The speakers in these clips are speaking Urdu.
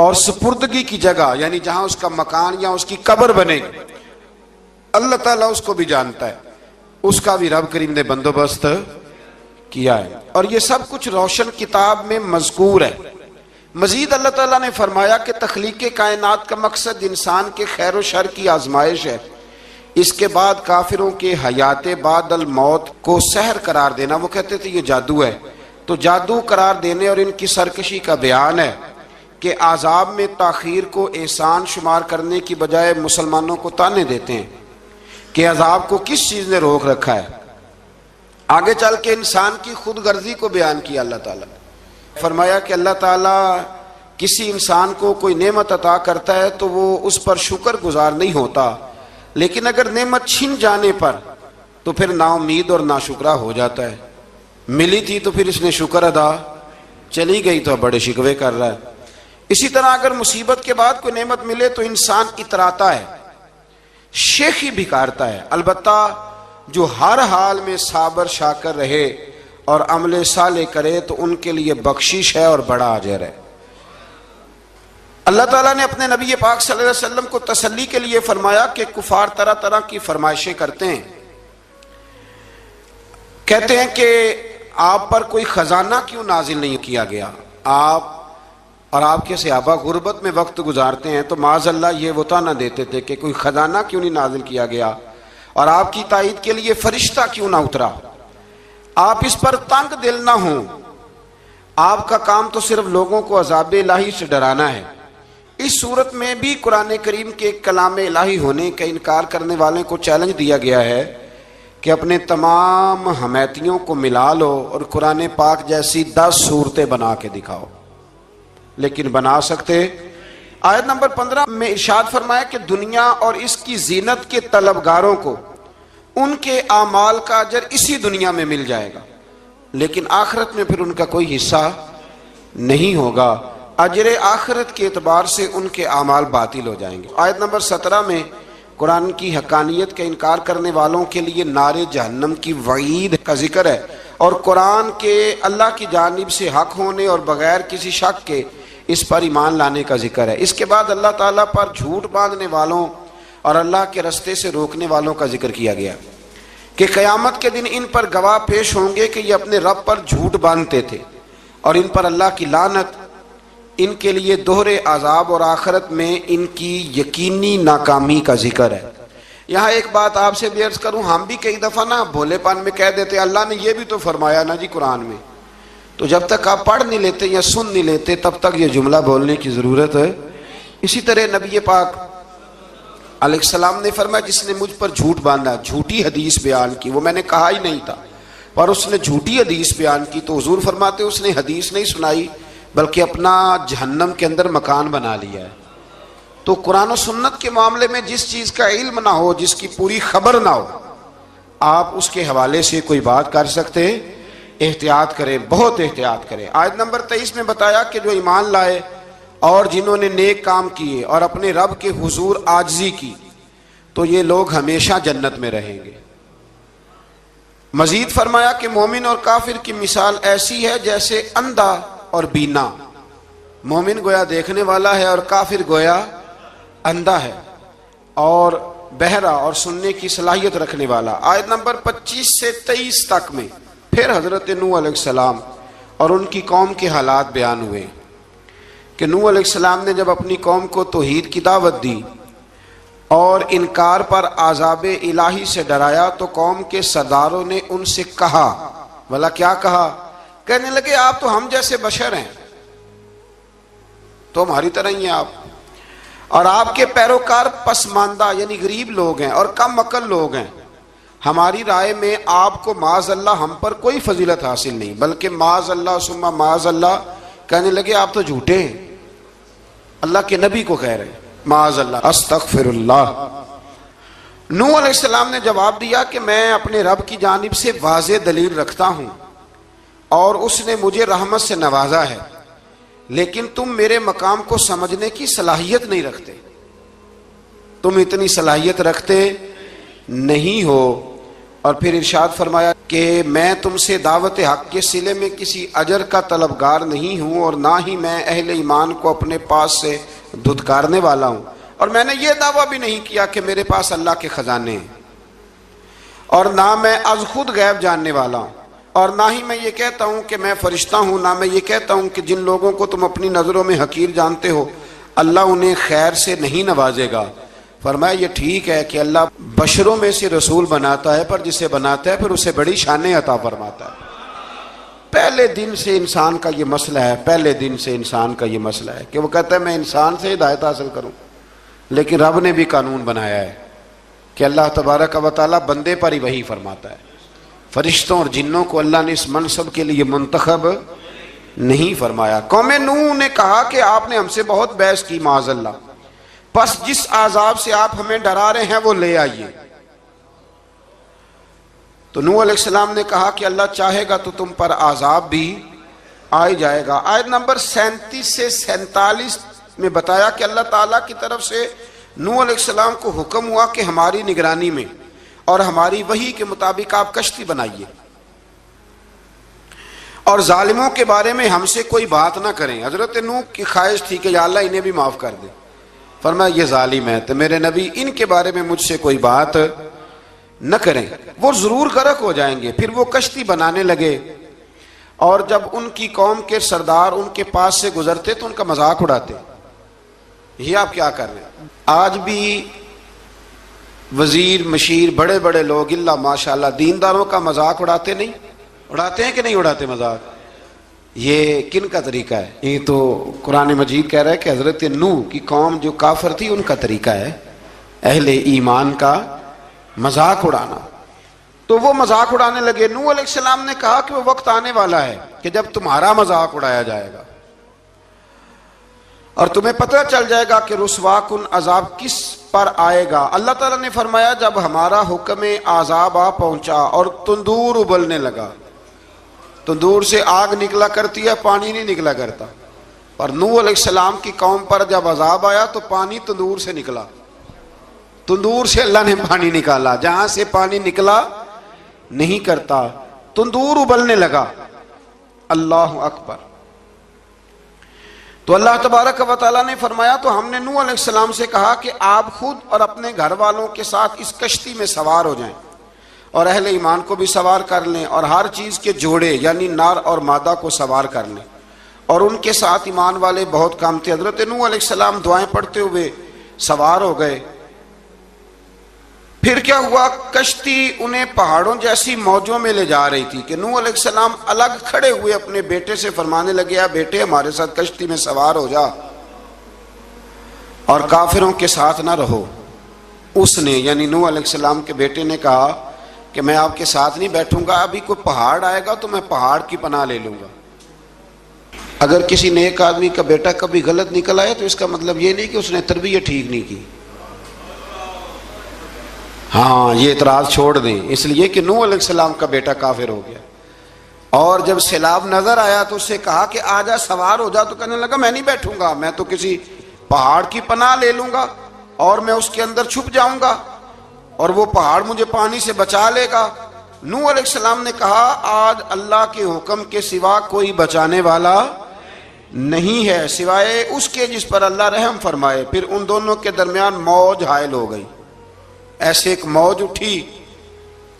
اور سپردگی کی جگہ یعنی جہاں اس کا مکان یا اس کی قبر بنے گی، اللہ تعالیٰ اس کو بھی جانتا ہے، اس کا بھی رب کریم نے بندوبست کیا ہے، اور یہ سب کچھ روشن کتاب میں مذکور ہے۔ مزید اللہ تعالیٰ نے فرمایا کہ تخلیق کائنات کا مقصد انسان کے خیر و شر کی آزمائش ہے، اس کے بعد کافروں کے حیات بعد الموت کو سحر قرار دینا۔ وہ کہتے تھے یہ جادو ہے، تو جادو قرار دینے اور ان کی سرکشی کا بیان ہے کہ عذاب میں تاخیر کو احسان شمار کرنے کی بجائے مسلمانوں کو تانے دیتے ہیں کہ عذاب کو کس چیز نے روک رکھا ہے۔ آگے چل کے انسان کی خود غرضی کو بیان کیا اللہ تعالیٰ نے، فرمایا کہ اللہ تعالیٰ کسی انسان کو کوئی نعمت عطا کرتا ہے تو وہ اس پر شکر گزار نہیں ہوتا، لیکن اگر نعمت چھن جانے پر تو پھر نا امید اور ناشکرا ہو جاتا ہے۔ ملی تھی تو پھر اس نے شکر ادا، چلی گئی تو بڑے شکوے کر رہا ہے۔ اسی طرح اگر مصیبت کے بعد کوئی نعمت ملے تو انسان اتراتا ہے، شیخی بھکارتا ہے۔ البتہ جو ہر حال میں صابر شاکر رہے اور عمل صالح کرے تو ان کے لیے بخشش ہے اور بڑا اجر ہے۔ اللہ تعالیٰ نے اپنے نبی پاک صلی اللہ علیہ وسلم کو تسلی کے لیے فرمایا کہ کفار طرح طرح کی فرمائشیں کرتے ہیں، کہتے ہیں کہ آپ پر کوئی خزانہ کیوں نازل نہیں کیا گیا، آپ اور آپ کے صحابہ غربت میں وقت گزارتے ہیں، تو معاذ اللہ یہ وہ طعنہ دیتے تھے کہ کوئی خزانہ کیوں نہیں نازل کیا گیا، اور آپ کی تائید کے لیے فرشتہ کیوں نہ اترا۔ آپ اس پر تنگ دل نہ ہوں، آپ کا کام تو صرف لوگوں کو عذاب الہی سے ڈرانا ہے۔ اس صورت میں بھی قرآن کریم کے کلام الہی ہونے کا انکار کرنے والے کو چیلنج دیا گیا ہے کہ اپنے تمام حمیتیوں کو ملا لو اور قرآن پاک جیسی 10 صورتیں بنا کے دکھاؤ، لیکن بنا سکتے۔ آیت نمبر 15 میں ارشاد فرمایا کہ دنیا اور اس کی زینت کے طلبگاروں کو ان کے اعمال کا اجر اسی دنیا میں مل جائے گا، لیکن آخرت میں پھر ان کا کوئی حصہ نہیں ہوگا، اجر آخرت کے اعتبار سے ان کے اعمال باطل ہو جائیں گے۔ آیت نمبر 17 میں قرآن کی حقانیت کا انکار کرنے والوں کے لیے نار جہنم کی وعید کا ذکر ہے، اور قرآن کے اللہ کی جانب سے حق ہونے اور بغیر کسی شک کے اس پر ایمان لانے کا ذکر ہے۔ اس کے بعد اللہ تعالیٰ پر جھوٹ باندھنے والوں اور اللہ کے رستے سے روکنے والوں کا ذکر کیا گیا کہ قیامت کے دن ان پر گواہ پیش ہوں گے کہ یہ اپنے رب پر جھوٹ باندھتے تھے، اور ان پر اللہ کی لعنت، ان کے لیے دوہرے عذاب اور آخرت میں ان کی یقینی ناکامی کا ذکر ہے۔ یہاں ایک بات آپ سے بھی عرض کروں، ہم بھی کئی دفعہ نا بھولے پان میں کہہ دیتے اللہ نے یہ بھی تو فرمایا نا جی قرآن میں، تو جب تک آپ پڑھ نہیں لیتے یا سن نہیں لیتے تب تک یہ جملہ بولنے کی ضرورت ہے۔ اسی طرح نبی پاک علیہ السلام نے فرمایا جس نے مجھ پر جھوٹ باندھا، جھوٹی حدیث بیان کی، وہ میں نے کہا ہی نہیں تھا پر اس نے جھوٹی حدیث بیان کی، تو حضور فرماتے اس نے حدیث نہیں سنائی بلکہ اپنا جہنم کے اندر مکان بنا لیا ہے۔ تو قرآن و سنت کے معاملے میں جس چیز کا علم نہ ہو، جس کی پوری خبر نہ ہو، آپ اس کے حوالے سے کوئی بات کر سکتے، احتیاط کریں، بہت احتیاط کریں۔ آیت نمبر 23 میں بتایا کہ جو ایمان لائے اور جنہوں نے نیک کام کیے اور اپنے رب کے حضور عاجزی کی تو یہ لوگ ہمیشہ جنت میں رہیں گے۔ مزید فرمایا کہ مومن اور کافر کی مثال ایسی ہے جیسے اندھا اور بینا، مومن گویا دیکھنے والا ہے اور کافر گویا اندھا ہے اور بہرا اور سننے کی صلاحیت رکھنے والا۔ آیت نمبر 25 سے 23 تک میں پھر حضرت نوح علیہ السلام اور ان کی قوم کے حالات بیان ہوئے کہ نوح علیہ السلام نے جب اپنی قوم کو توحید کی دعوت دی اور انکار پر عذاب الہی سے ڈرایا تو قوم کے سرداروں نے ان سے کہا، بھلا کیا کہا؟ کہنے لگے آپ تو ہم جیسے بشر ہیں، تو ہماری طرح ہی ہیں آپ، اور آپ کے پیروکار پسماندہ یعنی غریب لوگ ہیں اور کم عقل لوگ ہیں، ہماری رائے میں آپ کو معاذ اللہ ہم پر کوئی فضیلت حاصل نہیں، بلکہ معاذ اللہ ثم معاذ اللہ۔ کہنے لگے آپ تو جھوٹے ہیں، اللہ کے نبی کو کہہ رہے ہیں معاذ اللہ، استغفر اللہ۔ نوح علیہ السلام نے جواب دیا کہ میں اپنے رب کی جانب سے واضح دلیل رکھتا ہوں اور اس نے مجھے رحمت سے نوازا ہے، لیکن تم میرے مقام کو سمجھنے کی صلاحیت نہیں رکھتے، تم اتنی صلاحیت رکھتے نہیں ہو۔ اور پھر ارشاد فرمایا کہ میں تم سے دعوت حق کے صلے میں کسی اجر کا طلبگار نہیں ہوں، اور نہ ہی میں اہل ایمان کو اپنے پاس سے دھتکارنے والا ہوں، اور میں نے یہ دعویٰ بھی نہیں کیا کہ میرے پاس اللہ کے خزانے ہیں، اور نہ میں از خود غیب جاننے والا ہوں، اور نہ ہی میں یہ کہتا ہوں کہ میں فرشتہ ہوں، نہ میں یہ کہتا ہوں کہ جن لوگوں کو تم اپنی نظروں میں حقیر جانتے ہو اللہ انہیں خیر سے نہیں نوازے گا۔ فرمایا یہ ٹھیک ہے کہ اللہ بشروں میں سے رسول بناتا ہے، پر جسے بناتا ہے پھر اسے بڑی شانیں عطا فرماتا ہے۔ پہلے دن سے انسان کا یہ مسئلہ ہے، پہلے دن سے انسان کا یہ مسئلہ ہے کہ وہ کہتا ہے میں انسان سے ہدایت حاصل کروں، لیکن رب نے بھی قانون بنایا ہے کہ اللہ تبارک و تعالیٰ بندے پر ہی وحی فرماتا ہے۔ فرشتوں اور جنوں کو اللہ نے اس منصب کے لیے منتخب نہیں فرمایا۔ قوم نوح نے کہا کہ آپ نے ہم سے بہت بحث کی معاذ اللہ، پس جس عذاب سے آپ ہمیں ڈرا رہے ہیں وہ لے آئیے۔ تو نوح علیہ السلام نے کہا کہ اللہ چاہے گا تو تم پر عذاب بھی آ جائے گا۔ آیت نمبر 37 سے 47 میں بتایا کہ اللہ تعالیٰ کی طرف سے نوح علیہ السلام کو حکم ہوا کہ ہماری نگرانی میں اور ہماری وحی کے مطابق آپ کشتی بنائیے، اور ظالموں کے بارے میں ہم سے کوئی بات نہ کریں۔ حضرت نوح کی خواہش تھی کہ یا اللہ انہیں بھی معاف کر دے، فرمایا یہ ظالم ہے تو میرے نبی ان کے بارے میں مجھ سے کوئی بات نہ کریں، وہ ضرور غرق ہو جائیں گے۔ پھر وہ کشتی بنانے لگے، اور جب ان کی قوم کے سردار ان کے پاس سے گزرتے تو ان کا مذاق اڑاتے۔ یہ آپ کیا کر رہے ہیں؟ آج بھی وزیر مشیر بڑے بڑے لوگ اللہ ماشاءاللہ دینداروں کا مذاق اڑاتے نہیں؟ اڑاتے ہیں کہ نہیں اڑاتے مذاق؟ یہ کن کا طریقہ ہے؟ یہ تو قرآن مجید کہہ رہا ہے کہ حضرت نوح کی قوم جو کافر تھی ان کا طریقہ ہے اہل ایمان کا مذاق اڑانا۔ تو وہ مذاق اڑانے لگے۔ نوح علیہ السلام نے کہا کہ وہ وقت آنے والا ہے کہ جب تمہارا مذاق اڑایا جائے گا اور تمہیں پتہ چل جائے گا کہ رسوا کن عذاب کس پر آئے گا۔ اللہ تعالیٰ نے فرمایا جب ہمارا حکم عذاب آ پہنچا اور تندور ابلنے لگا، تندور سے آگ نکلا کرتی ہے، پانی نہیں نکلا کرتا، اور نوح علیہ السلام کی قوم پر جب عذاب آیا تو پانی تندور سے نکلا، تندور سے اللہ نے پانی نکالا، جہاں سے پانی نکلا نہیں کرتا، تندور ابلنے لگا۔ اللہ اکبر۔ تو اللہ تبارک و تعالیٰ نے فرمایا تو ہم نے نوح علیہ السلام سے کہا کہ آپ خود اور اپنے گھر والوں کے ساتھ اس کشتی میں سوار ہو جائیں، اور اہل ایمان کو بھی سوار کر لیں، اور ہر چیز کے جوڑے یعنی نر اور مادہ کو سوار کر لیں۔ اور ان کے ساتھ ایمان والے بہت کم تھے۔ حضرت نوح علیہ السلام دعائیں پڑھتے ہوئے سوار ہو گئے۔ پھر کیا ہوا؟ کشتی انہیں پہاڑوں جیسی موجوں میں لے جا رہی تھی کہ نوح علیہ السلام الگ کھڑے ہوئے اپنے بیٹے سے فرمانے لگے اے بیٹے ہمارے ساتھ کشتی میں سوار ہو جا اور کافروں کے ساتھ نہ رہو۔ اس نے یعنی نوح علیہ السلام کے بیٹے نے کہا کہ میں آپ کے ساتھ نہیں بیٹھوں گا، ابھی کوئی پہاڑ آئے گا تو میں پہاڑ کی پناہ لے لوں گا۔ اگر کسی نیک آدمی کا بیٹا کبھی غلط نکل آئے تو اس کا مطلب یہ نہیں کہ اس نے تربیت ٹھیک نہیں کی، ہاں یہ اعتراض چھوڑ دیں، اس لیے کہ نوح علیہ السلام کا بیٹا کافر ہو گیا۔ اور جب سیلاب نظر آیا تو اس سے کہا کہ آجا سوار ہو جا، تو کہنے لگا میں نہیں بیٹھوں گا، میں تو کسی پہاڑ کی پناہ لے لوں گا اور میں اس کے اندر چھپ جاؤں گا اور وہ پہاڑ مجھے پانی سے بچا لے گا۔ نوح علیہ السلام نے کہا آج اللہ کے حکم کے سوا کوئی بچانے والا نہیں ہے سوائے اس کے جس پر اللہ رحم فرمائے۔ پھر ان دونوں کے درمیان موج حائل ہو گئی، ایسے ایک موج اٹھی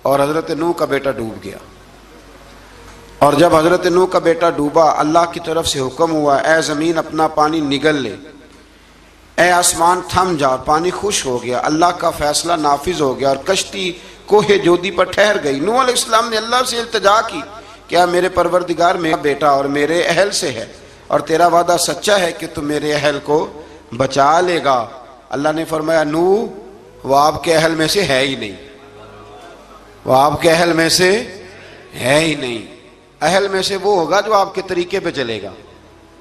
اور حضرت نوح کا بیٹا ڈوب گیا۔ اور جب حضرت نوح کا بیٹا ڈوبا اللہ کی طرف سے حکم ہوا اے زمین اپنا پانی نگل لے، اے آسمان تھم جا، پانی خوش ہو گیا، اللہ کا فیصلہ نافذ ہو گیا اور کشتی کوہ جودی پر ٹھہر گئی۔ نوح علیہ السلام نے اللہ سے التجا کی کیا میرے پروردگار میرا بیٹا اور میرے اہل سے ہے اور تیرا وعدہ سچا ہے کہ تم میرے اہل کو بچا لے گا۔ اللہ نے فرمایا نوح وہ آپ کے اہل میں سے ہے ہی نہیں، وہ آپ کے اہل میں سے ہے ہی نہیں۔ اہل میں سے وہ ہوگا جو آپ کے طریقے پہ چلے گا،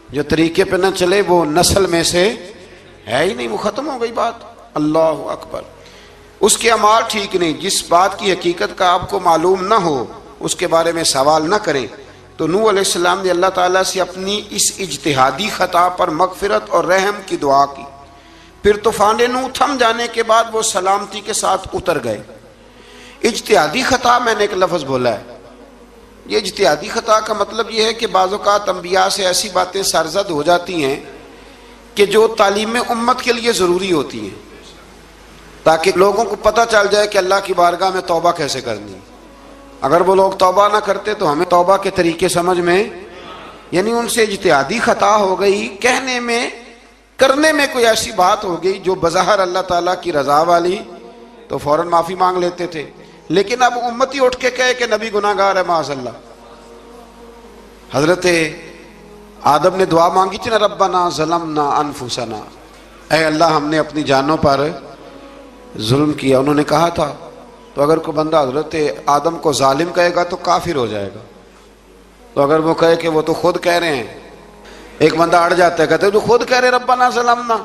جو طریقے پہ نہ چلے وہ نسل میں سے ہے ہی نہیں، وہ ختم ہو گئی بات۔ اللہ اکبر۔ اس کے اعمال ٹھیک نہیں، جس بات کی حقیقت کا آپ کو معلوم نہ ہو اس کے بارے میں سوال نہ کریں۔ تو نوح علیہ السلام نے اللہ تعالیٰ سے اپنی اس اجتہادی خطا پر مغفرت اور رحم کی دعا کی۔ پھر طوفان نوح تھم جانے کے بعد وہ سلامتی کے ساتھ اتر گئے۔ اجتہادی خطا میں نے ایک لفظ بولا ہے، یہ اجتہادی خطا کا مطلب یہ ہے کہ بعض اوقات انبیاء سے ایسی باتیں سرزد ہو جاتی ہیں کہ جو تعلیم امت کے لیے ضروری ہوتی ہیں، تاکہ لوگوں کو پتہ چل جائے کہ اللہ کی بارگاہ میں توبہ کیسے کرنی۔ اگر وہ لوگ توبہ نہ کرتے تو ہمیں توبہ کے طریقے سمجھ میں، یعنی ان سے اجتہادی خطا ہو گئی، کہنے میں کرنے میں کوئی ایسی بات ہو گئی جو بظاہر اللہ تعالیٰ کی رضا والی، تو فوراً معافی مانگ لیتے تھے۔ لیکن اب امتی اٹھ کے کہے کہ نبی گناہ گار ہے معاذ اللہ۔ حضرت آدم نے دعا مانگی تھی نا، ربنا ظلمنا انفسنا، اے اللہ ہم نے اپنی جانوں پر ظلم کیا، انہوں نے کہا تھا۔ تو اگر کوئی بندہ حضرت آدم کو ظالم کہے گا تو کافر ہو جائے گا۔ تو اگر وہ کہے کہ وہ تو خود کہہ رہے ہیں، ایک بندہ اڑ جاتا ہے، کہتے ہیں جو خود کہہ رہے ربنا ظلمنا،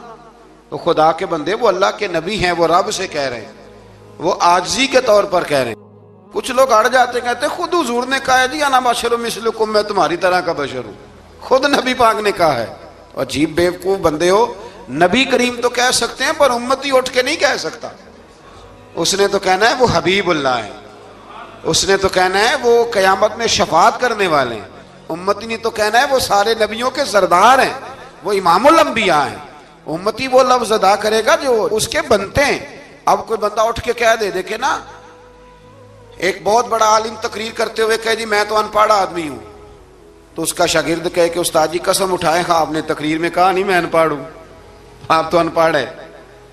تو خدا کے بندے وہ اللہ کے نبی ہیں، وہ رب سے کہہ رہے ہیں، وہ عاجزی کے طور پر کہہ رہے ہیں۔ کچھ لوگ اڑ جاتے ہیں، کہتے ہیں خود حضور نے کہا ہے جی انا بشر مثلکم، میں تمہاری طرح کا بشر ہوں، خود نبی پاک نے کہا ہے۔ عجیب بیوقوف بندے ہو، نبی کریم تو کہہ سکتے ہیں پر امتی اٹھ کے نہیں کہہ سکتا۔ اس نے تو کہنا ہے وہ حبیب اللہ ہے، اس نے تو کہنا ہے وہ قیامت میں شفاعت کرنے والے ہیں، امتی نے تو کہنا ہے وہ سارے نبیوں کے سردار ہیں، وہ امام الانبیاء ہیں۔ امتی وہ لفظ ادا کرے گا جو اس کے بنتے ہیں۔ اب کوئی بندہ اٹھ کے کہہ دے دیکھے نا، ایک بہت بڑا عالم تقریر کرتے ہوئے کہے جی میں تو ان پڑھ آدمی ہوں، تو اس کا شاگرد کہے کہ استاد جی قسم اٹھائے ہاں آپ نے تقریر میں کہا نہیں میں ان پڑھ ہوں، آپ تو ان پڑھ ہے۔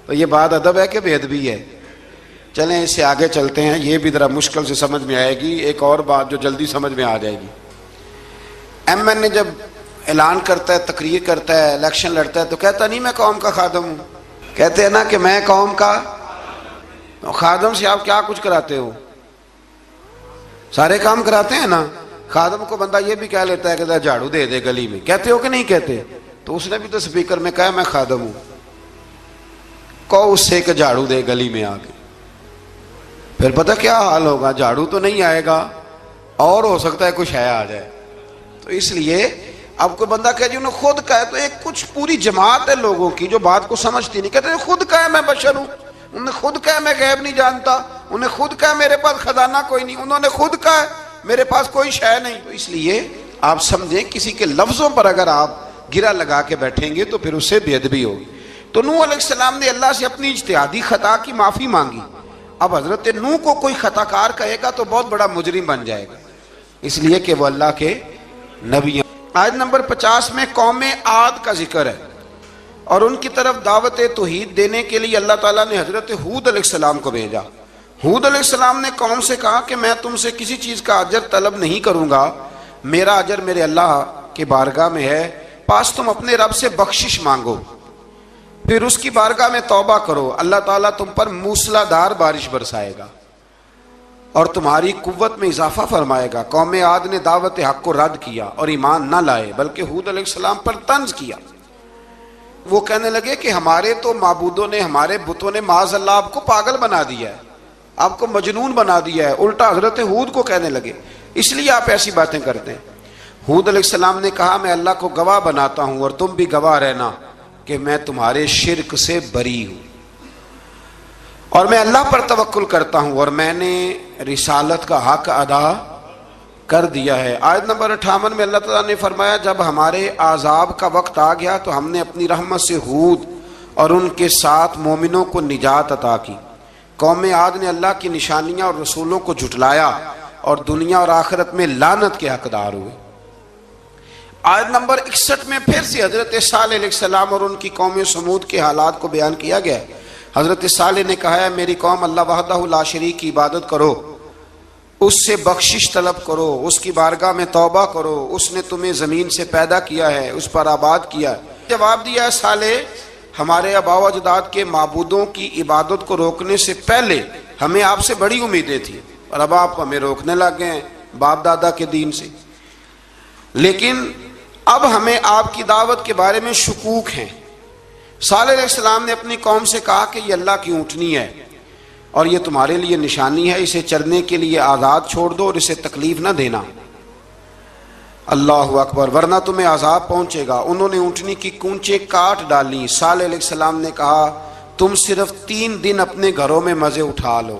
تو یہ بات ادب ہے کہ بے ادبی ہے؟ چلیں اس سے آگے چلتے ہیں، یہ بھی ذرا مشکل سے سمجھ میں آئے گی۔ ایک اور بات جو جلدی سمجھ میں آ جائے گی، ایم این اے جب اعلان کرتا ہے، تقریر کرتا ہے، الیکشن لڑتا ہے، تو کہتا نہیں میں قوم کا خادم ہوں، کہتے ہیں نا کہ میں قوم کا خادم سے آپ کیا کچھ کراتے ہو؟ سارے کام کراتے ہیں نا۔ خادم کو بندہ یہ بھی کہہ لیتا ہے کہ جھاڑو دے دے گلی میں، کہتے ہو کہ نہیں کہتے؟ تو اس نے بھی تو سپیکر میں کہا میں خادم ہوں، کہو اس سے کہ جھاڑو دے گلی میں آ کے، پھر پتہ کیا حال ہوگا؟ جھاڑو تو نہیں آئے گا اور ہو سکتا ہے کچھ ہے آ جائے۔ تو اس لیے اب کوئی بندہ کہے جی انہوں نے خود کہا ہے، تو ایک کچھ پوری جماعت ہے لوگوں کی جو بات کو سمجھتی نہیں، کہتے ہیں خود کہا ہے میں بشر ہوں، انہوں نے خود کہا ہے میں غیب نہیں جانتا، انہوں نے خود کہا ہے میرے پاس خزانہ کوئی نہیں، انہوں نے خود کہا ہے میرے پاس کوئی شے نہیں۔ تو اس لیے آپ سمجھیں کسی کے لفظوں پر اگر آپ گرا لگا کے بیٹھیں گے تو پھر اس سے بے ادبی ہوگی۔ تو نوح علیہ السلام نے اللہ سے اپنی اجتہادی خطا کی معافی مانگی۔ اب حضرت نوح کو کوئی خطا کار کہے گا تو بہت بڑا مجرم بن جائے گا، اس لیے کہ وہ اللہ کے نبی ہیں۔ آیت نمبر 50 میں قوم عاد کا ذکر ہے، اور ان کی طرف دعوت توحید دینے کے لیے اللہ تعالیٰ نے حضرت ہود علیہ السلام کو بھیجا۔ ہود علیہ السلام نے قوم سے کہا کہ میں تم سے کسی چیز کا اجر طلب نہیں کروں گا، میرا اجر میرے اللہ کی بارگاہ میں ہے، پاس تم اپنے رب سے بخشش مانگو، پھر اس کی بارگاہ میں توبہ کرو، اللہ تعالیٰ تم پر موسلا دھار بارش برسائے گا اور تمہاری قوت میں اضافہ فرمائے گا۔ قوم عاد نے دعوت حق کو رد کیا اور ایمان نہ لائے، بلکہ ہود علیہ السلام پر طنز کیا۔ وہ کہنے لگے کہ ہمارے تو معبودوں نے، ہمارے بتوں نے معاذ اللہ آپ کو پاگل بنا دیا ہے، آپ کو مجنون بنا دیا ہے، الٹا حضرت ہود کو کہنے لگے، اس لیے آپ ایسی باتیں کرتے ہیں۔ ہود علیہ السلام نے کہا میں اللہ کو گواہ بناتا ہوں اور تم بھی گواہ رہنا کہ میں تمہارے شرک سے بری ہوں، اور میں اللہ پر توکل کرتا ہوں، اور میں نے رسالت کا حق ادا کر دیا ہے۔ آیت نمبر 58 میں اللہ تعالیٰ نے فرمایا جب ہمارے عذاب کا وقت آ گیا تو ہم نے اپنی رحمت سے ہود اور ان کے ساتھ مومنوں کو نجات عطا کی۔ قوم عاد نے اللہ کی نشانیاں اور رسولوں کو جھٹلایا اور دنیا اور آخرت میں لعنت کے حقدار ہوئے۔ آیت نمبر 61 میں پھر سے حضرت صالح علیہ السلام اور ان کی قوم سمود کے حالات کو بیان کیا گیا ہے۔ حضرت صالح نے کہا ہے میری قوم اللہ وحدہ لا شریک کی عبادت کرو، اس سے بخشش طلب کرو، اس کی بارگاہ میں توبہ کرو، اس نے تمہیں زمین سے پیدا کیا ہے، اس پر آباد کیا ہے۔ جواب دیا ہے صالح ہمارے آباء و اجداد کے معبودوں کی عبادت کو روکنے سے پہلے ہمیں آپ سے بڑی امیدیں تھیں، اور اب آپ ہمیں روکنے لگ گئے ہیں باپ دادا کے دین سے، لیکن اب ہمیں آپ کی دعوت کے بارے میں شکوک ہیں۔ صالح علیہ السلام نے اپنی قوم سے کہا کہ یہ اللہ کی اونٹنی ہے اور یہ تمہارے لیے نشانی ہے، اسے چرنے کے لیے آزاد چھوڑ دو اور اسے تکلیف نہ دینا، اللہ اکبر، ورنہ تمہیں عذاب پہنچے گا۔ انہوں نے اونٹنی کی کونچیں کاٹ ڈالی۔ صالح علیہ السلام نے کہا تم صرف 3 دن اپنے گھروں میں مزے اٹھا لو،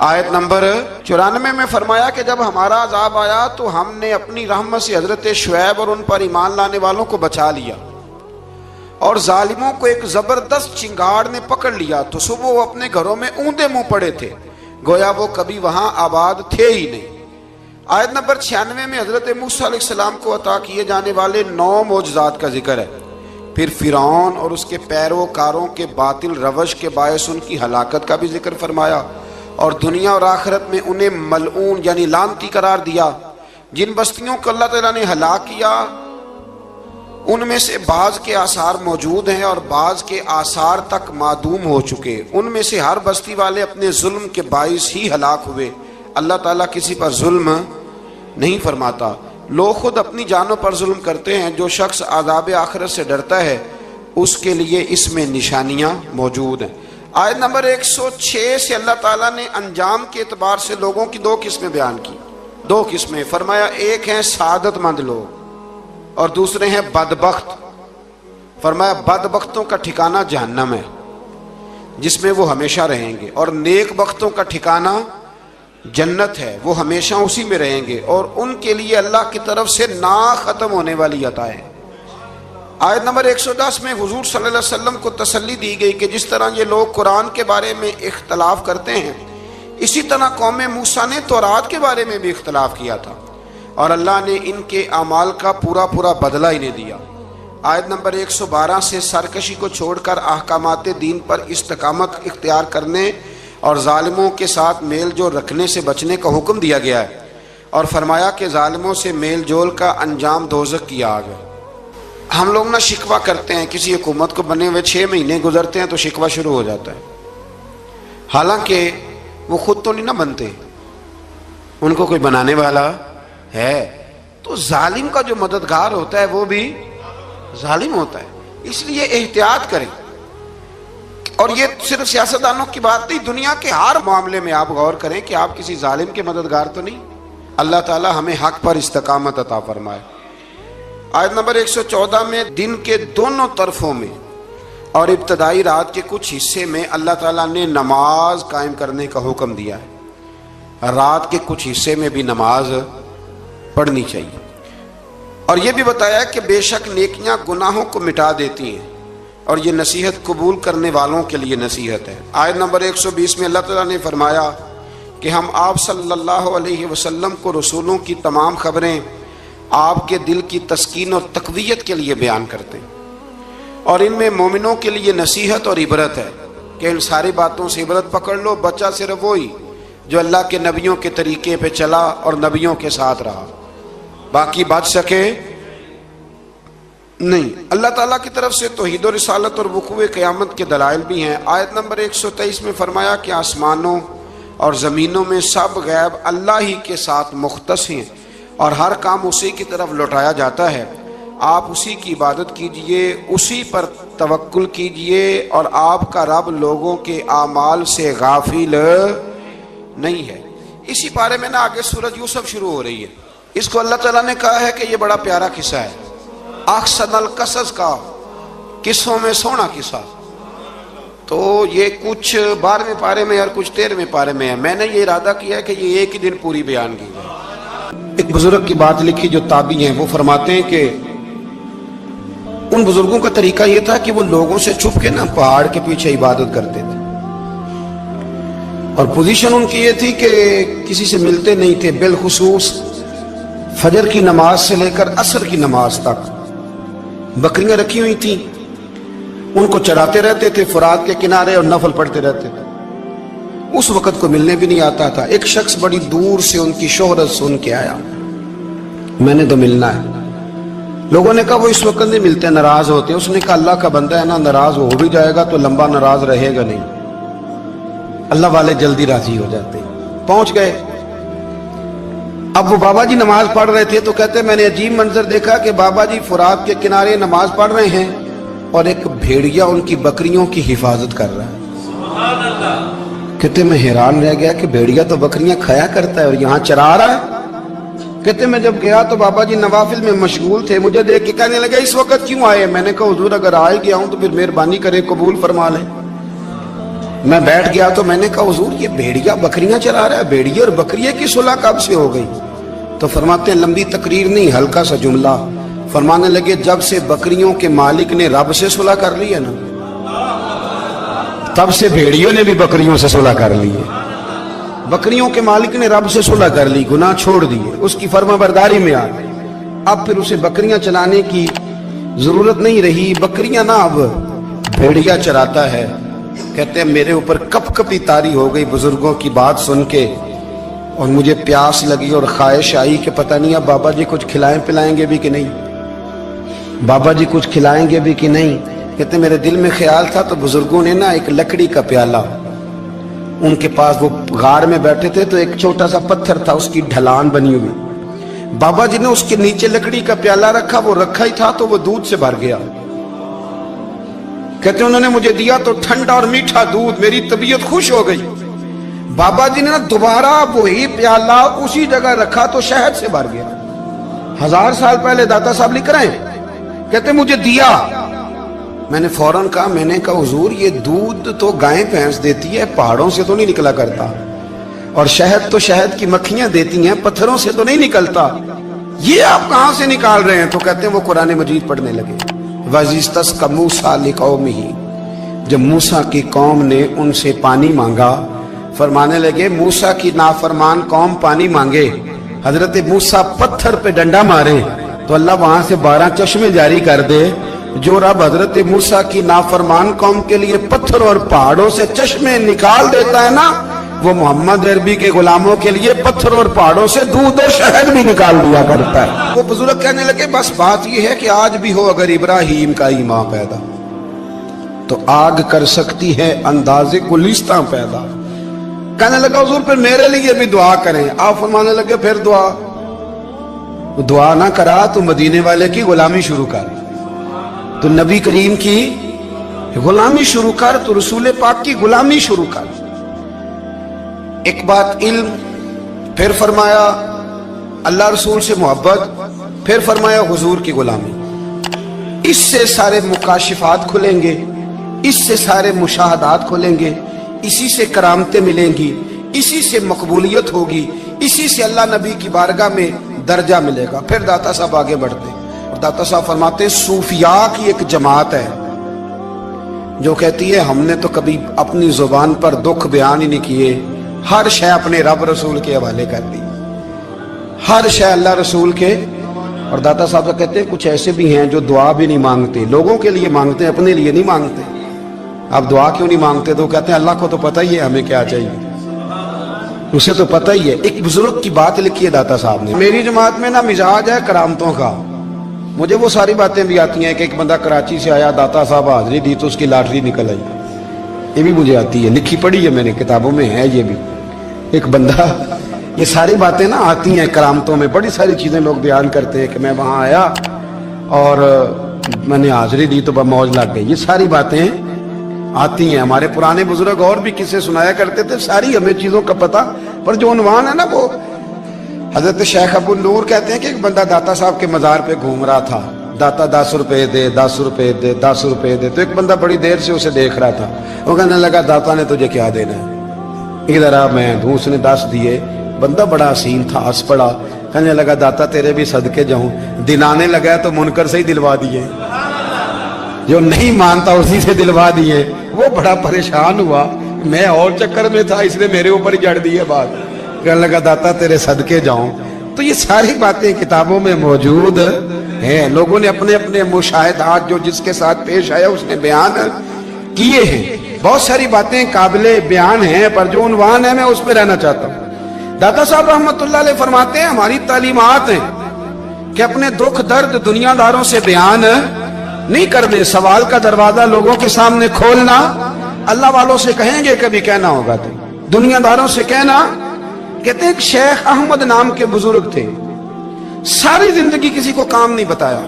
آیت نمبر 94 میں فرمایا کہ جب ہمارا عذاب آیا تو ہم نے اپنی رحمت سے حضرت شعیب اور ان پر ایمان لانے والوں کو بچا لیا، اور ظالموں کو ایک زبردست چنگاڑ نے پکڑ لیا تو صبح وہ اپنے گھروں میں اوندے منہ پڑے تھے، گویا وہ کبھی وہاں آباد تھے ہی نہیں۔ آیت نمبر 96 میں حضرت موسیٰ علیہ السلام کو عطا کیے جانے والے 9 معجزات کا ذکر ہے۔ پھر فرعون اور اس کے پیروکاروں کے باطل روش کے باعث ان کی ہلاکت کا بھی ذکر فرمایا، اور دنیا اور آخرت میں انہیں ملعون یعنی لعنتی قرار دیا۔ جن بستیوں کو اللہ تعالیٰ نے ہلاک کیا ان میں سے بعض کے آثار موجود ہیں اور بعض کے آثار تک معدوم ہو چکے، ان میں سے ہر بستی والے اپنے ظلم کے باعث ہی ہلاک ہوئے۔ اللہ تعالیٰ کسی پر ظلم نہیں فرماتا، لوگ خود اپنی جانوں پر ظلم کرتے ہیں۔ جو شخص عذاب آخرت سے ڈرتا ہے اس کے لیے اس میں نشانیاں موجود ہیں۔ آیت نمبر 106 سے اللہ تعالیٰ نے انجام کے اعتبار سے لوگوں کی 2 قسمیں بیان کی، 2 قسمیں فرمایا، ایک ہیں سعادت مند لوگ اور دوسرے ہیں بدبخت۔ فرمایا بدبختوں کا ٹھکانہ جہنم ہے جس میں وہ ہمیشہ رہیں گے، اور نیک بختوں کا ٹھکانہ جنت ہے، وہ ہمیشہ اسی میں رہیں گے، اور ان کے لیے اللہ کی طرف سے نا ختم ہونے والی عطائیں۔ آیت نمبر 110 میں حضور صلی اللہ علیہ وسلم کو تسلی دی گئی کہ جس طرح یہ لوگ قرآن کے بارے میں اختلاف کرتے ہیں، اسی طرح قوم موسیٰ نے تورات کے بارے میں بھی اختلاف کیا تھا، اور اللہ نے ان کے اعمال کا پورا بدلہ انہیں دیا۔ آیت نمبر 112 سے سرکشی کو چھوڑ کر احکامات دین پر استقامت اختیار کرنے اور ظالموں کے ساتھ میل جول رکھنے سے بچنے کا حکم دیا گیا ہے، اور فرمایا کہ ظالموں سے میل جول کا انجام دوزخ کی آگ ہے۔ ہم لوگ نہ شکوہ کرتے ہیں، کسی حکومت کو بنے ہوئے 6 مہینے گزرتے ہیں تو شکوہ شروع ہو جاتا ہے، حالانکہ وہ خود تو نہیں نہ بنتے، ان کو کوئی بنانے والا ہے۔ تو ظالم کا جو مددگار ہوتا ہے وہ بھی ظالم ہوتا ہے، اس لیے احتیاط کریں۔ اور یہ صرف سیاستدانوں کی بات نہیں، دنیا کے ہر معاملے میں آپ غور کریں کہ آپ کسی ظالم کے مددگار تو نہیں۔ اللہ تعالی ہمیں حق پر استقامت عطا فرمائے۔ آیت نمبر 114 میں دن کے دونوں طرفوں میں اور ابتدائی رات کے کچھ حصے میں اللہ تعالیٰ نے نماز قائم کرنے کا حکم دیا ہے، رات کے کچھ حصے میں بھی نماز پڑھنی چاہیے، اور یہ بھی بتایا کہ بے شک نیکیاں گناہوں کو مٹا دیتی ہیں، اور یہ نصیحت قبول کرنے والوں کے لیے نصیحت ہے۔ آیت نمبر 120 میں اللہ تعالیٰ نے فرمایا کہ ہم آپ صلی اللہ علیہ وسلم کو رسولوں کی تمام خبریں آپ کے دل کی تسکین اور تقویت کے لیے بیان کرتے ہیں، اور ان میں مومنوں کے لیے نصیحت اور عبرت ہے کہ ان ساری باتوں سے عبرت پکڑ لو۔ بچہ صرف وہی جو اللہ کے نبیوں کے طریقے پہ چلا اور نبیوں کے ساتھ رہا، باقی بچ سکے نہیں۔ اللہ تعالیٰ کی طرف سے توحید و رسالت اور وقوع قیامت کے دلائل بھی ہیں۔ آیت نمبر 123 میں فرمایا کہ آسمانوں اور زمینوں میں سب غیب اللہ ہی کے ساتھ مختص ہیں، اور ہر کام اسی کی طرف لوٹایا جاتا ہے۔ آپ اسی کی عبادت کیجئے، اسی پر توکل کیجئے، اور آپ کا رب لوگوں کے اعمال سے غافل نہیں ہے۔ اسی بارے میں آگے سورۃ یوسف شروع ہو رہی ہے، اس کو اللہ تعالیٰ نے کہا ہے کہ یہ بڑا پیارا قصہ ہے، احسن القصص کا، قصوں میں سونا قصہ۔ تو یہ کچھ 12ویں پارے میں اور کچھ 13ویں پارے میں ہے۔ میں نے یہ ارادہ کیا ہے کہ یہ ایک ہی دن پوری بیان کی جائے۔ ایک بزرگ کی بات لکھی جو تابعی ہیں، وہ فرماتے ہیں کہ ان بزرگوں کا طریقہ یہ تھا کہ وہ لوگوں سے چھپ کے نا پہاڑ کے پیچھے عبادت کرتے تھے، اور پوزیشن ان کی یہ تھی کہ کسی سے ملتے نہیں تھے، بالخصوص فجر کی نماز سے لے کر عصر کی نماز تک بکریاں رکھی ہوئی تھیں، ان کو چراتے رہتے تھے فرات کے کنارے اور نفل پڑھتے رہتے تھے۔ اس وقت کو ملنے بھی نہیں آتا تھا۔ ایک شخص بڑی دور سے ان کی شہرت سن کے آیا، میں نے تو ملنا ہے۔ لوگوں نے کہا وہ اس وقت نہیں ملتے، ناراض ہوتے۔ اس نے کہا اللہ کا بندہ ہے نا، ناراض ہو بھی جائے گا تو لمبا ناراض رہے گا نہیں، اللہ والے جلدی راضی ہو جاتے ہیں۔ پہنچ گئے۔ اب وہ بابا جی نماز پڑھ رہے تھے تو کہتے میں نے عجیب منظر دیکھا کہ بابا جی فرات کے کنارے نماز پڑھ رہے ہیں اور ایک بھیڑیا ان کی بکریوں کی حفاظت کر رہا ہے۔ کہتے میں حیران رہ گیا کہ بھیڑیا تو بکریاں کھایا کرتا ہے اور یہاں چرا رہا ہے۔ کہتے میں جب گیا تو بابا جی نوافل میں مشغول تھے، مجھے دیکھ کے کہنے لگا اس وقت کیوں آئے؟ میں نے کہا حضور اگر آئے گیا ہوں تو پھر مہربانی کرے قبول فرما لیں۔ میں بیٹھ گیا تو میں نے کہا حضور یہ بھیڑیا بکریاں چلا رہا ہے، بھیڑیے اور بکریے کی صلح کب سے ہو گئی؟ تو فرماتے ہیں لمبی تقریر نہیں، ہلکا سا جملہ، فرمانے لگے جب سے بکریوں کے مالک نے رب سے صلح کر لی ہے نا، تب سے بھیڑیوں نے بھی بکریوں سے صلح کر لی ہے۔ بکریوں کے مالک نے رب سے صلح کر لی، گناہ چھوڑ دیے، اس کی فرما برداری میں آ گئے، اب پھر اسے بکریاں چلانے کی ضرورت نہیں رہی، بکریاں نہ اب بھیڑیا چراتا ہے۔ کہتے ہیں میرے اوپر کپ کپی طاری ہو گئی بزرگوں کی بات سن کے، اور مجھے پیاس لگی اور خواہش آئی کہ پتہ نہیں اب بابا جی کچھ کھلائیں پلائیں گے بھی کہ نہیں، بابا جی کچھ کھلائیں گے بھی کہ نہیں۔ کہتے میرے دل میں خیال تھا تو بزرگوں نے نا ایک لکڑی کا پیالہ، ان کے پاس وہ غار میں بیٹھے تھے تو ایک چھوٹا سا پتھر تھا، اس کی ڈھلان بنی ہوئی، بابا جی نے اس کے نیچے لکڑی کا پیالہ رکھا، وہ رکھا ہی تھا تو وہ دودھ سے بھر گیا۔ کہتے انہوں نے مجھے دیا تو ٹھنڈا اور میٹھا دودھ، میری طبیعت خوش ہو گئی۔ بابا جی نے دوبارہ وہی پیالہ اسی جگہ رکھا تو شہد سے بھر گیا۔ 1000 سال پہلے داتا صاحب لکھ رہے ہیں، کہتے مجھے دیا، میں نے فوراً کہا، میں نے کہا حضور یہ دودھ تو گائیں بھینس دیتی ہے، پہاڑوں سے تو نہیں نکلا کرتا، اور شہد تو شہد کی مکھیاں دیتی ہیں، پتھروں سے تو نہیں نکلتا، یہ آپ کہاں سے نکال رہے ہیں؟ تو کہتے ہیں وہ قرآن مجید پڑھنے لگے۔ وَإِذِ اسْتَسْقَى مُوسَىٰ لِقَوْمِهِ، جب موسیٰ کی قوم نے ان سے پانی مانگا، فرمانے لگے موسیٰ کی نافرمان قوم پانی مانگے، حضرت موسیٰ پتھر پہ ڈنڈا مارے تو اللہ وہاں سے 12 چشمے جاری کر دے۔ جو رب حضرت موسیٰ کی نافرمان قوم کے لیے پتھر اور پہاڑوں سے چشمے نکال دیتا ہے نا، وہ محمد عربی کے غلاموں کے لیے پتھر اور پہاڑوں سے دودھ اور شہد بھی نکال دیا کرتا ہے۔ وہ بزرگ کہنے لگے بس بات یہ ہے کہ آج بھی ہو اگر ابراہیم کا ایمان پیدا تو آگ کر سکتی ہے انداز گلستاں پیدا۔ کہنے لگا حضور پھر میرے لیے بھی دعا کریں۔ آپ فرمانے لگے پھر دعا نہ کرا تو مدینے والے کی غلامی شروع کر، تو نبی کریم کی غلامی شروع کر، تو رسول پاک کی غلامی شروع کر۔ ایک بات علم، پھر فرمایا اللہ رسول سے محبت، پھر فرمایا حضور کی غلامی۔ اس سے سارے مکاشفات کھلیں گے، اس سے سارے مشاہدات کھلیں گے، اسی سے کرامتیں ملیں گی، اسی سے مقبولیت ہوگی، اسی سے اللہ نبی کی بارگاہ میں درجہ ملے گا۔ پھر داتا صاحب آگے بڑھتے ہیں اور داتا صاحب فرماتے ہیں صوفیاء کی ایک جماعت ہے جو کہتی ہے ہم نے تو کبھی اپنی زبان پر دکھ بیان ہی نہیں کیے، ہر شے اپنے رب رسول کے حوالے کر دی، ہر شے اللہ رسول کے۔ اور داتا صاحب کہتے ہیں کچھ ایسے بھی ہیں جو دعا بھی نہیں مانگتے، لوگوں کے لیے مانگتے ہیں، اپنے لیے نہیں مانگتے۔ آپ دعا کیوں نہیں مانگتے؟ تو کہتے ہیں اللہ کو تو پتہ ہی ہے ہمیں کیا چاہیے، اسے تو پتہ ہی ہے۔ ایک بزرگ کی بات لکھی ہے داتا صاحب نے، میری جماعت میں نا مزاج ہے کرامتوں کا، مجھے وہ ساری باتیں بھی آتی ہیں کہ ایک بندہ کراچی سے آیا، داتا صاحب حاضری دی تو اس کی لاٹری نکل آئی، یہ بھی مجھے آتی ہے، لکھی پڑھی ہے میں نے، کتابوں میں ہے یہ بھی۔ ایک بندہ، یہ ساری باتیں نا آتی ہیں کرامتوں میں، بڑی ساری چیزیں لوگ بیان کرتے ہیں کہ میں وہاں آیا اور میں نے حاضری دی تو موج لگ گئی، یہ ساری باتیں آتی ہیں۔ ہمارے پرانے بزرگ اور بھی قصے سنایا کرتے تھے، ساری ہمیں چیزوں کا پتہ، پر جو عنوان ہے نا وہ حضرت شیخ ابو نور کہتے ہیں کہ ایک بندہ داتا صاحب کے مزار پہ گھوم رہا تھا، داتا 10 روپے دے، 10 روپے دے، 10 روپے دے، تو ایک بندہ بڑی دیر سے اسے دیکھ رہا تھا، وہ کہنے لگا داتا نے تجھے کیا دینا ہے، ادھر آ میں دوں۔ اس نے 10 دیے، بندہ بڑا حسین تھا، ہنس پڑا، کہنے لگا داتا تیرے بھی صدقے جاؤں، دلانے لگا تو منکر سے ہی دلوا دیے، جو نہیں مانتا اسی سے دلوا دیے۔ وہ بڑا پریشان ہوا، میں اور چکر میں تھا، اس نے میرے اوپر ہی جڑ دی ہے بات، کہنے لگا داتا تیرے صدقے جاؤں۔ تو یہ ساری باتیں کتابوں میں موجود ہیں، لوگوں نے اپنے اپنے مشاہدات جو جس کے ساتھ پیش آیا اس نے بیان کیے ہیں، بہت ساری باتیں قابل بیان ہیں، پر جو عنوان ہے میں اس میں رہنا چاہتا ہوں۔ داتا صاحب رحمۃ اللہ علیہ فرماتے ہیں ہماری تعلیمات ہیں کہ اپنے دکھ درد دنیا داروں سے بیان نہیں کرنے، سوال کا دروازہ لوگوں کے سامنے کھولنا اللہ والوں سے کہیں گے کبھی کہنا ہوگا تو دنیا داروں سے کہنا۔ کہتے ہیں ایک شیخ احمد نام کے بزرگ تھے، ساری زندگی کسی کو کام نہیں بتایا،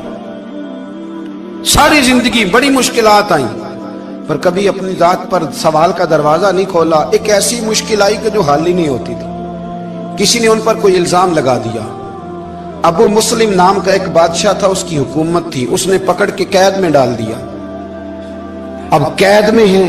ساری زندگی بڑی مشکلات آئیں، پر کبھی اپنی ذات پر سوال کا دروازہ نہیں کھولا۔ ایک ایسی مشکل آئی کہ جو حل ہی نہیں ہوتی تھی، کسی نے ان پر کوئی الزام لگا دیا۔ ابو مسلم نام کا ایک بادشاہ تھا، اس کی حکومت تھی، اس نے پکڑ کے قید میں ڈال دیا۔ اب قید میں ہیں،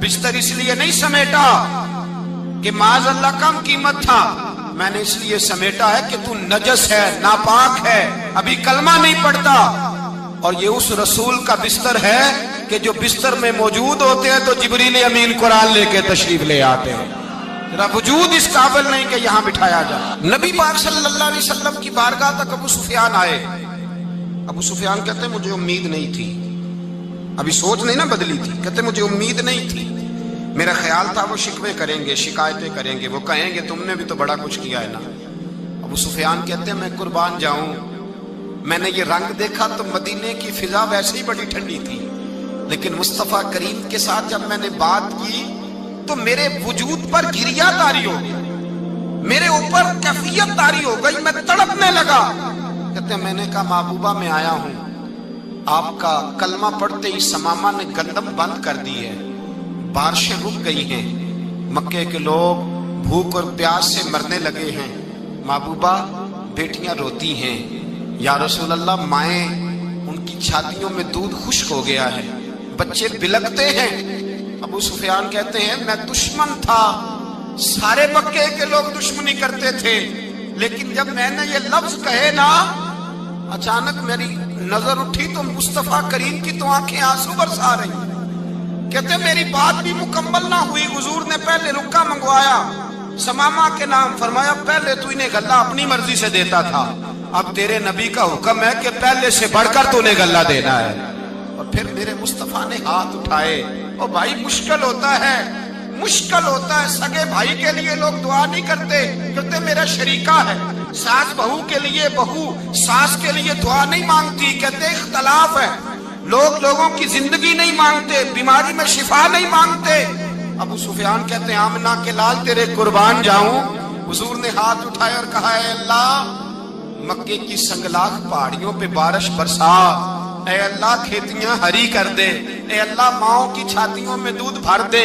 بستر اس لیے نہیں سمیٹا کہ معاذ اللہ کم قیمت تھا، میں نے اس لیے سمیٹا ہے کہ تو نجس ہے، ناپاک ہے، ابھی کلمہ نہیں پڑھتا۔ اور یہ اس رسول کا بستر ہے کہ جو بستر میں موجود ہوتے ہیں تو جبریل امین قرآن لے کے تشریف لے آتے ہیں، ذرا وجود اس قابل نہیں کہ یہاں بٹھایا جائے۔ نبی پاک صلی اللہ علیہ وسلم کی بارگاہ تک ابو سفیان آئے۔ ابو سفیان کہتے ہیں مجھے امید نہیں تھی، ابھی سوچ نہیں نا بدلی تھی، کہتے مجھے امید نہیں تھی، میرا خیال تھا وہ شکوے کریں گے، شکایتیں کریں گے، وہ کہیں گے تم نے بھی تو بڑا کچھ کیا ہے نا۔ ابو سفیان کہتے ہیں میں قربان جاؤں، میں نے یہ رنگ دیکھا تو مدینے کی فضا ویسے ہی بڑی ٹھنڈی تھی، لیکن مصطفیٰ کریم کے ساتھ جب میں نے بات کی تو میرے وجود پر گریہ طاری ہو گئی، میرے اوپر کیفیت طاری ہو گئی، میں تڑپنے لگا۔ کہتے ہیں میں نے کہا محبوبہ میں آیا ہوں، آپ کا کلمہ پڑھتے ہی سمامہ نے گندم بند کر دی ہے، بارشیں رک گئی ہیں، مکے کے لوگ بھوک اور پیاس سے مرنے لگے ہیں، محبوبہ بیٹیاں روتی ہیں، یا رسول اللہ مائیں ان کی چھاتیوں میں دودھ خشک ہو گیا ہے، بچے بلکتے ہیں۔ ابو سفیان کہتے ہیں میں دشمن تھا، سارے مکے کے لوگ دشمنی کرتے تھے، لیکن جب میں نے یہ لفظ کہے نا، اچانک میری نظر اٹھی تو مصطفیٰ کریم کی تو آنکھیں آنسو برسا رہی۔ کہتے میری بات بھی مکمل نہ ہوئی، حضور نے پہلے رکا منگوایا، سمامہ کے نام فرمایا، پہلے تو انہیں غلہ اپنی مرضی سے دیتا تھا، اب تیرے نبی کا حکم ہے کہ پہلے سے بڑھ کر تو انہیں غلہ دینا ہے۔ اور پھر میرے مصطفیٰ نے ہاتھ اٹھائے۔ اور بھائی مشکل ہوتا ہے، مشکل ہوتا ہے، سگے بھائی کے لیے لوگ دعا نہیں کرتے، کہتے میرا شریکہ ہے، ساس بہو کے لیے بہو ساس کے لیے دعا نہیں مانگتی، کہتے اختلاف ہے، لوگ لوگوں کی زندگی نہیں مانگتے، بیماری میں شفا نہیں مانگتے۔ ابو سفیان کہتے ہیں آمنہ کے لال تیرے قربان جاؤں۔ حضور نے ہاتھ اٹھائے اور کہا اے اللہ مکے کی سنگلاخ پہاڑیوں پہ بارش برسا، اے اللہ کھیتیاں ہری کر دے، اے اللہ ماؤں کی چھاتیوں میں دودھ بھر دے،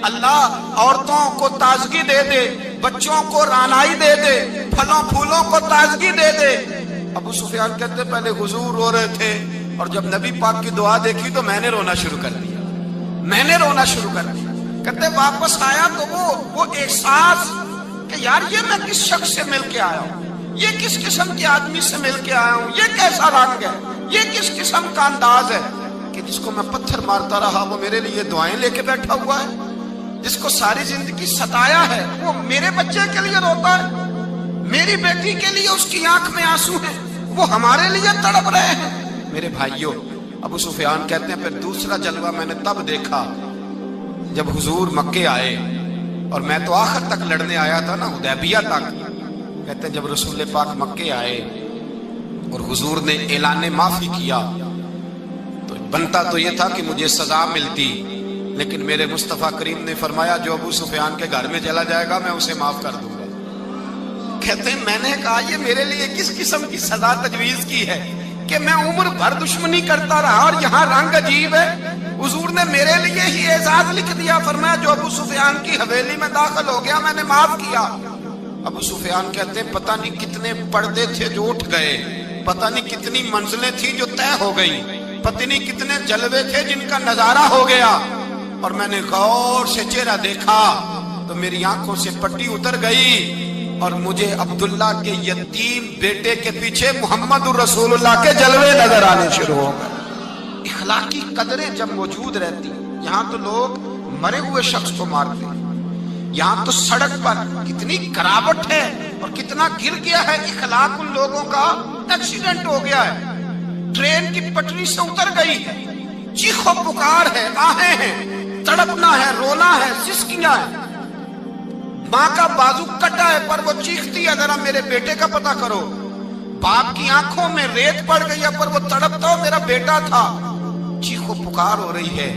اللہ عورتوں کو تازگی دے دے، بچوں کو رانائی دے دے، پھلوں پھولوں کو تازگی دے دے۔ ابو سفیان کہتے پہلے حضور رو رہے تھے، اور جب نبی پاک کی دعا دیکھی تو میں نے رونا شروع کر دیا، میں نے رونا شروع کر دیا۔ کہتے واپس آیا تو وہ احساس کہ یار یہ میں کس شخص سے مل کے آیا ہوں، یہ کس قسم کے آدمی سے مل کے آیا ہوں، یہ کیسا رنگ ہے، یہ کس قسم کا انداز ہے کہ جس کو میں پتھر مارتا رہا وہ میرے لیے دعائیں لے کے بیٹھا ہوا ہے، جس کو ساری زندگی ستایا ہے وہ میرے بچے کے لیے روتا ہے، میری بیٹی کے لیے اس کی آنکھ میں آنسو ہیں، وہ ہمارے لیے تڑپ رہے ہیں۔ میرے بھائیوں، ابو سفیان کہتے ہیں پھر دوسرا جلوہ میں نے تب دیکھا جب حضور مکے آئے، اور میں تو آخر تک لڑنے آیا تھا نا، حدیبیہ تک۔ کہتے ہیں جب رسول پاک مکے آئے اور حضور نے اعلان معافی کیا تو بنتا تو یہ تھا کہ مجھے سزا ملتی، لیکن میرے مصطفیٰ کریم نے فرمایا جو ابو سفیان کے گھر میں چلا جائے گا میں اسے معاف کر دوں گا۔ کہتے ہیں میں نے کہا یہ میرے لیے کس قسم کی سزا تجویز کی ہے کہ میں عمر بھر دشمنی کرتا رہا اور یہاں رنگ عجیب ہے۔ حضور نے میرے لیے ہی اعزاز لکھ دیا، فرمایا جو ابو سفیان کی حویلی میں داخل ہو گیا میں نے معاف کیا۔ ابو سفیان کہتے ہیں پتہ نہیں کتنے پردے تھے جو اٹھ گئے، پتہ نہیں کتنی منزلیں تھیں جو طے ہو گئی، پتہ نہیں کتنے جلوے تھے جن کا نظارہ ہو گیا، اور میں نے غور سے چہرہ دیکھا تو میری آنکھوں سے پٹی اتر گئی، اور مجھے عبداللہ کے یتیم بیٹے کے پیچھے محمد الرسول اللہ کے جلوے نظر آنے شروع ہو گئے۔ اخلاقی قدریں جب موجود رہتی، یہاں تو لوگ مرے ہوئے شخص کو مارتے ہیں، یہاں تو سڑک پر کتنی گراوٹ ہے اور کتنا گر گیا ہے اخلاق ان لوگوں کا، ایکسیڈنٹ ہو گیا ہے، ٹرین کی پٹری سے اتر گئی ہے، چیخ و پکار ہے، آہیں ہیں، تڑپنا ہے، رونا ہے، سسکیاں ہیں، ماں کا بازو کٹا ہے پر وہ چیختی ہے ذرا میرے بیٹے کا پتہ کرو، باپ کی آنکھوں میں ریت پڑ گئی ہے پر وہ تڑپتا میرا بیٹا تھا، چیخ و پکار ہو رہی ہے۔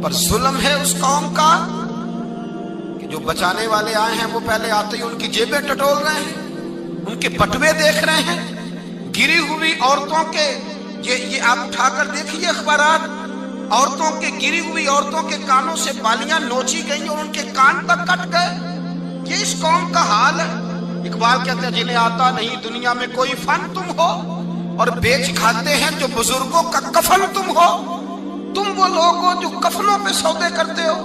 پر ظلم ہے اس قوم کا کہ جو بچانے والے آئے ہیں وہ پہلے آتے ہی ان کی جیبیں ٹٹول رہے ہیں، ان کے بٹوے دیکھ رہے ہیں، گری ہوئی عورتوں کے، یہ آپ اٹھا کر دیکھیے اخبارات، عورتوں کے گری ہوئی عورتوں کے کانوں سے بالیاں نوچی گئی اور ان کے کان تک کٹ گئے۔ یہ اس قوم کا حال ہے۔ اقبال کہتے ہیں جنہیں آتا نہیں دنیا میں کوئی فن تم ہو، اور بیچ کھاتے ہیں جو بزرگوں کا کفن تم ہو۔ تم وہ لوگ ہو جو کفنوں پہ سودے کرتے ہو،